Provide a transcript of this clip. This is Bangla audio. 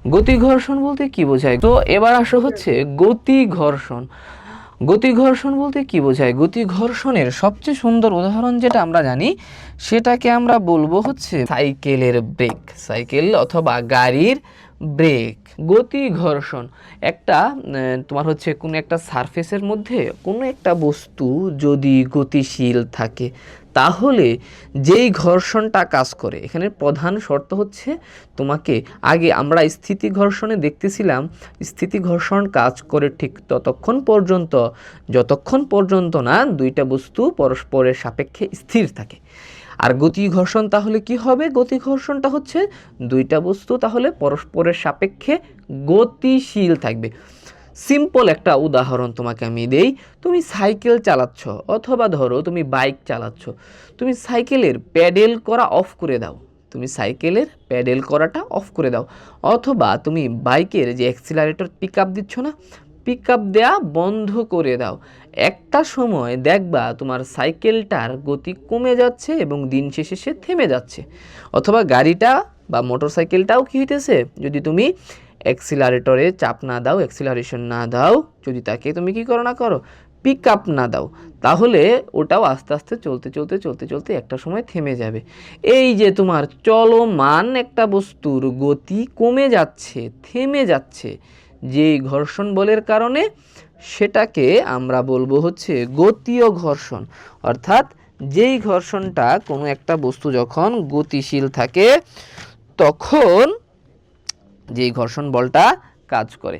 গতি ঘর্ষণ বলতে কি বোঝায়? তো এবার আসো হচ্ছে গতি ঘর্ষণ। গতি ঘর্ষণ বলতে কি বোঝায়? গতি ঘর্ষণের সবচেয়ে সুন্দর উদাহরণ যেটা আমরা জানি সেটাকে আমরা বলবো হচ্ছে সাইকেলের ব্রেক, সাইকেল অথবা গাড়ির ব্রেক। গতি ঘর্ষণ একটা তোমার হচ্ছে কোনো একটা সারফেসের মধ্যে কোনো একটা বস্তু যদি গতিশীল থাকে তাহলে যেই ঘর্ষণটা কাজ করে, এখানে প্রধান শর্ত হচ্ছে তোমাকে আগে আমরা স্থিতি ঘর্ষণে দেখতেছিলাম স্থিতি ঘর্ষণ কাজ করে ঠিক যতক্ষণ পর্যন্ত না দুইটা বস্তু পরস্পরের সাপেক্ষে স্থির থাকে। আর গতি ঘর্ষণ তাহলে কি হবে? গতি ঘর্ষণটা হচ্ছে দুইটা বস্তু তাহলে পরস্পরের সাপেক্ষে গতিশীল থাকবে। সিম্পল একটা উদাহরণ তোমাকে আমি দেই। তুমি সাইকেল চালাচ্ছ অথবা ধরো তুমি বাইক চালাচ্ছ, তুমি সাইকেলের প্যাডেল করা অফ করে দাও, তুমি সাইকেলের প্যাডেল করাটা অফ করে দাও, অথবা তুমি বাইকের যে অ্যাক্সিলারেটর পিক আপ দিচ্ছ না, পিক আপ দেওয়া বন্ধ করে দাও। একটা সময় দেখবা তোমার সাইকেলটার গতি কমে যাচ্ছে এবং দিন শেষে সে থেমে যাচ্ছে। অথবা গাড়িটা বা মোটর সাইকেলটাও কী হইতেছে, যদি তুমি অ্যাক্সিলারেটরে চাপ না দাও, অ্যাক্সিলারেশন না দাও, যদি তাকে তুমি কি করো না করো, পিক আপ না দাও, তাহলে ওটাও আস্তে আস্তে চলতে একটা সময় থেমে যাবে। এই যে তোমার চলমান একটা বস্তুর গতি কমে যাচ্ছে, থেমে যাচ্ছে যেই ঘর্ষণ বলের কারণে, সেটাকে আমরা বলবো হচ্ছে গতীয় ঘর্ষণ। অর্থাৎ যেই ঘর্ষণটা কোনো একটা বস্তু যখন গতিশীল থাকে তখন যেই ঘর্ষণ বলটা কাজ করে।